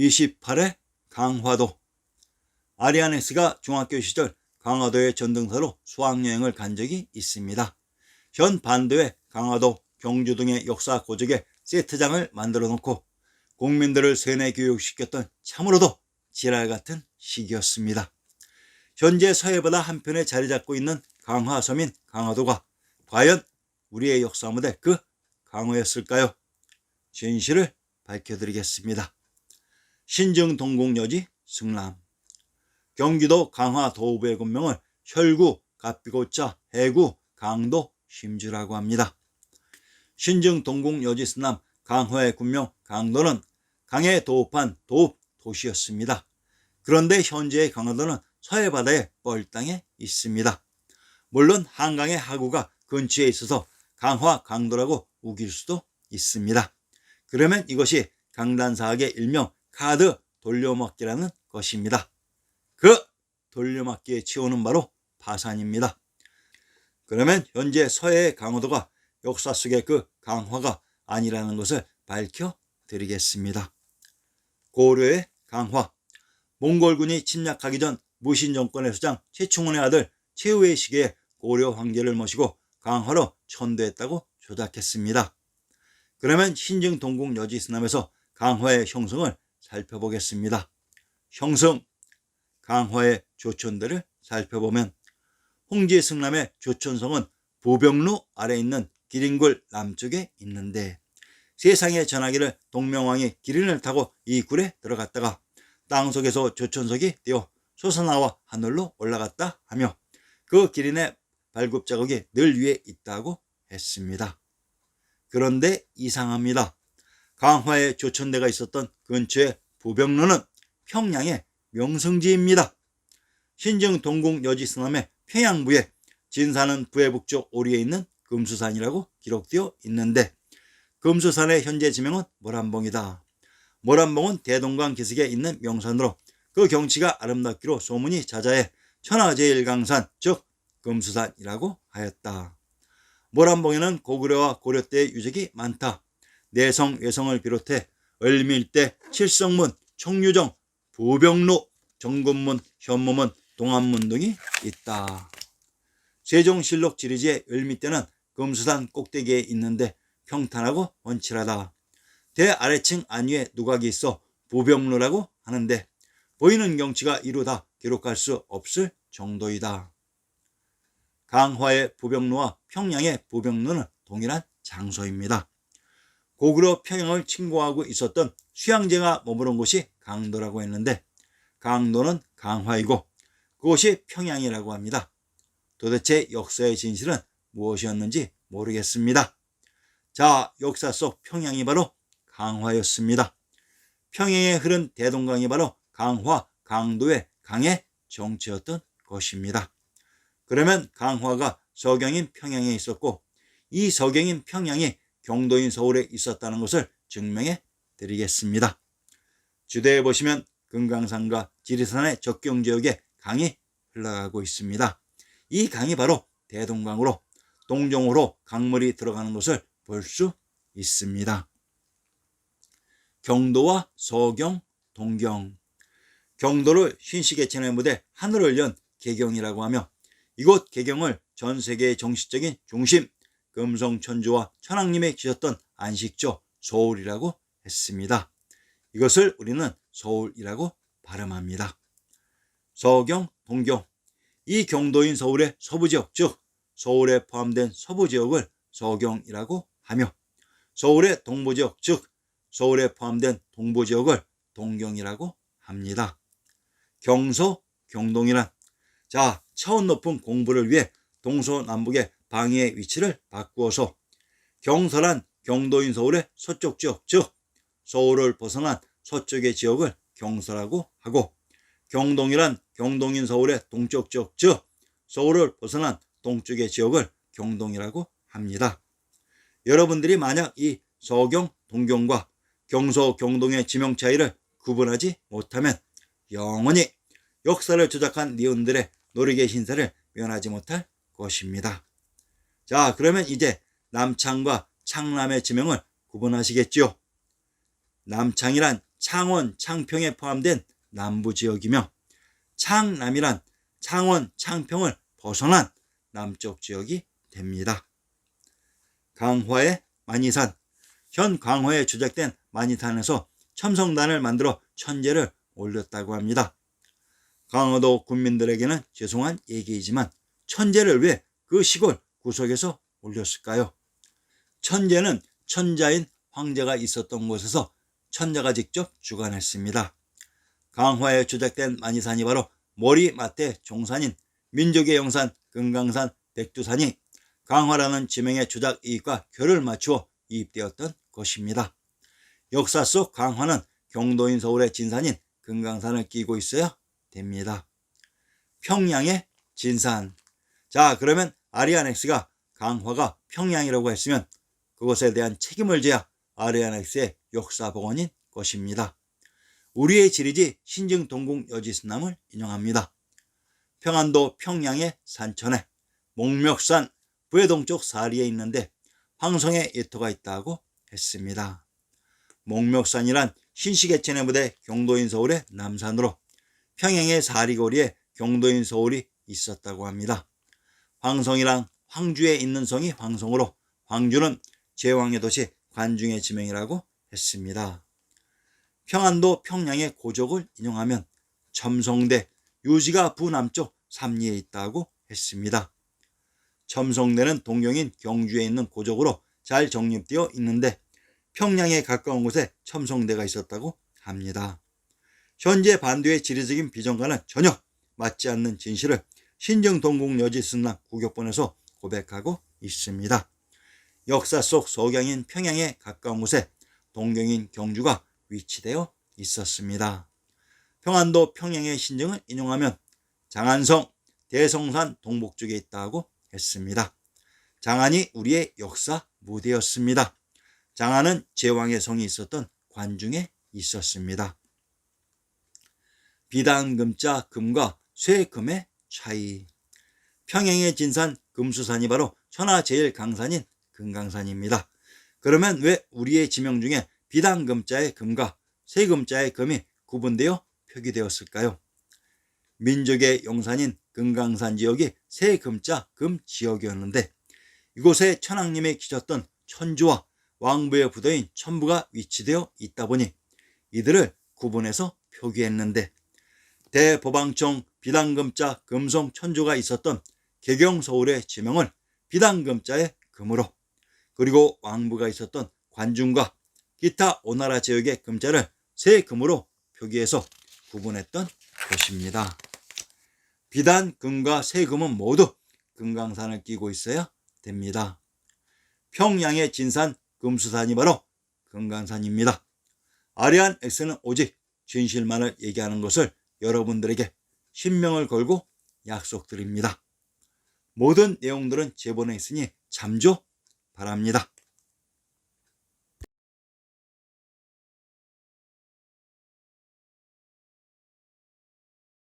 28회 강화도. 아리아네스가 중학교 시절 강화도의 전등사로 수학여행을 간 적이 있습니다. 현 반도의 강화도, 경주 등의 역사 고적에 세트장을 만들어 놓고 국민들을 세뇌 교육시켰던 참으로도 지랄 같은 시기였습니다. 현재 서해바다 한편에 자리 잡고 있는 강화섬인 강화도가 과연 우리의 역사 무대 그 강화였을까요? 진실을 밝혀드리겠습니다. 신증동궁여지 승람. 경기도 강화 도읍의 군명을 혈구, 갑비고자, 해구, 강도, 심주라고 합니다. 신증동궁여지 승람 강화의 군명 강도는 강에 도읍한 도읍 도시였습니다. 그런데 현재의 강화도는 서해바다의 뻘땅에 있습니다. 물론 한강의 하구가 근처에 있어서 강화 강도라고 우길 수도 있습니다. 그러면 이것이 강단사학의 일명 카드 돌려막기라는 것입니다. 그 돌려막기의 치오는 바로 파산입니다. 그러면 현재 서해의 강화도가 역사 속의 그 강화가 아니라는 것을 밝혀드리겠습니다. 고려의 강화. 몽골군이 침략하기 전 무신 정권의 수장 최충원의 아들 최후의 시기에 고려 황제를 모시고 강화로 천도했다고 조작했습니다. 그러면 신증동궁여지 승람에서 강화의 형성을 살펴보겠습니다. 형성. 강화의 조천대를 살펴보면 홍지 승람의 조천성은 보병루 아래 있는 기린굴 남쪽에 있는데, 세상에 전하기를 동명왕이 기린을 타고 이 굴에 들어갔다가 땅속에서 조천석이 띄어 솟아나와 하늘로 올라갔다 하며 그 기린의 발굽 자국이 늘 위에 있다고 했습니다. 그런데 이상합니다. 강화에 조천대가 있었던 근처의 보병루는 평양의 명성지입니다. 신증동궁여지 승람의 평양부에 진산은 부해 북쪽 오리에 있는 금수산이라고 기록되어 있는데, 금수산의 현재 지명은 모란봉이다. 모란봉은 대동강 기슭에 있는 명산으로 그 경치가 아름답기로 소문이 자자해 천하제일강산 즉 금수산이라고 하였다. 모란봉에는 고구려와 고려 때의 유적이 많다. 내성, 외성을 비롯해 을밀대, 칠성문, 청류정, 보병루, 정군문, 현무문, 동안문 등이 있다. 세종실록 지리지의 을밀대는 금수산 꼭대기에 있는데 평탄하고 원칠하다. 대 아래층 안위에 누각이 있어 보병루라고 하는데 보이는 경치가 이루다 기록할 수 없을 정도이다. 강화의 보병루와 평양의 보병루는 동일한 장소입니다. 고구려 평양을 침공하고 있었던 수양제가 머무른 곳이 강도라고 했는데 강도는 강화이고 그곳이 평양이라고 합니다. 도대체 역사의 진실은 무엇이었는지 모르겠습니다. 자, 역사 속 평양이 바로 강화였습니다. 평양에 흐른 대동강이 바로 강화, 강도의 강의 정체였던 것입니다. 그러면 강화가 서경인 평양에 있었고 이 서경인 평양이 경도인 서울에 있었다는 것을 증명해 드리겠습니다. 주대에 보시면 금강산과 지리산의 접경지역에 강이 흘러가고 있습니다. 이 강이 바로 대동강으로 동정호로 강물이 들어가는 것을 볼 수 있습니다. 경도와 서경, 동경. 경도를 신시계천의 무대 하늘을 연 개경이라고 하며 이곳 개경을 전 세계의 정치적인 중심 금성천주와 천황님이 지었던 안식처 서울이라고 했습니다. 이것을 우리는 서울이라고 발음합니다. 서경, 동경. 이 경도인 서울의 서부지역 즉 서울에 포함된 서부지역을 서경이라고 하며 서울의 동부지역 즉 서울에 포함된 동부지역을 동경이라고 합니다. 경서, 경동이란 차원 높은 공부를 위해 동서남북의 방위의 위치를 바꾸어서 경서란 경도인 서울의 서쪽 지역 즉 서울을 벗어난 서쪽의 지역을 경서라고 하고 경동이란 경동인 서울의 동쪽 지역 즉 서울을 벗어난 동쪽의 지역을 경동이라고 합니다. 여러분들이 만약 이 서경, 동경과 경서, 경동의 지명 차이를 구분하지 못하면 영원히 역사를 조작한 니은들의 노리개 신세를 면하지 못할 것입니다. 자, 그러면 이제 남창과 창남의 지명을 구분하시겠지요. 남창이란 창원, 창평에 포함된 남부지역이며 창남이란 창원, 창평을 벗어난 남쪽 지역이 됩니다. 강화의 만이산. 현 강화에 조작된 만이산에서 첨성단을 만들어 천제를 올렸다고 합니다. 강화도 군민들에게는 죄송한 얘기이지만 천제를 왜 그 시골 구석에서 올렸을까요? 천제는 천자인 황제가 있었던 곳에서 천자가 직접 주관했습니다. 강화에 조작된 만이산이 바로 머리맡에 종산인 민족의 영산 금강산 백두산이 강화라는 지명의 조작 이익과 결을 맞추어 이입되었던 것입니다. 역사 속 강화는 경도인 서울의 진산인 금강산을 끼고 있어야 됩니다. 평양의 진산. 자, 그러면 아리아넥스가 강화가 평양이라고 했으면 그것에 대한 책임을 져야 아리아넥스의 역사 복원인 것입니다. 우리의 지리지 신증동궁 여지순남을 인용합니다. 평안도 평양의 산천에 목멱산 부해동쪽 사리에 있는데 황성의 예토가 있다고 했습니다. 목멱산이란 신시개천의 무대 경도인 서울의 남산으로 평양의 사리거리에 경도인 서울이 있었다고 합니다. 황성이란 황주에 있는 성이 황성으로 황주는 제왕의 도시 관중의 지명이라고 했습니다. 평안도 평양의 고적을 인용하면 첨성대 유지가 부남쪽 삼리에 있다고 했습니다. 첨성대는 동경인 경주에 있는 고적으로 잘 정립되어 있는데 평양에 가까운 곳에 첨성대가 있었다고 합니다. 현재 반도의 지리적인 비전과는 전혀 맞지 않는 진실을 신증동궁 여지순남 국역본에서 고백하고 있습니다. 역사 속 서경인 평양에 가까운 곳에 동경인 경주가 위치되어 있었습니다. 평안도 평양의 신증을 인용하면 장안성 대성산 동북쪽에 있다고 했습니다. 장안이 우리의 역사 무대였습니다. 장안은 제왕의 성이 있었던 관중에 있었습니다. 비단금자 금과 쇠금의 차이. 평양의 진산 금수산이 바로 천하 제일 강산인 금강산입니다. 그러면 왜 우리의 지명 중에 비단금자의 금과 쇠금자의 금이 구분되어 표기되었을까요? 민족의 영산인 금강산 지역이 쇠금자 금 지역이었는데 이곳에 천왕님이 계셨던 천주와 왕부의 부도인 천부가 위치되어 있다 보니 이들을 구분해서 표기했는데 대법왕청 비단금자 금성 천주가 있었던 개경 서울의 지명을 비단금자의 금으로 그리고 왕부가 있었던 관중과 기타 오나라 지역의 금자를 쇠금으로 표기해서 구분했던 것입니다. 비단 금과 쇠금은 모두 금강산을 끼고 있어야 됩니다. 평양의 진산 금수산이 바로 금강산입니다. 아리안 X는 오직 진실만을 얘기하는 것을 여러분들에게 신명을 걸고 약속드립니다. 모든 내용들은 제본에 있으니 참조 바랍니다.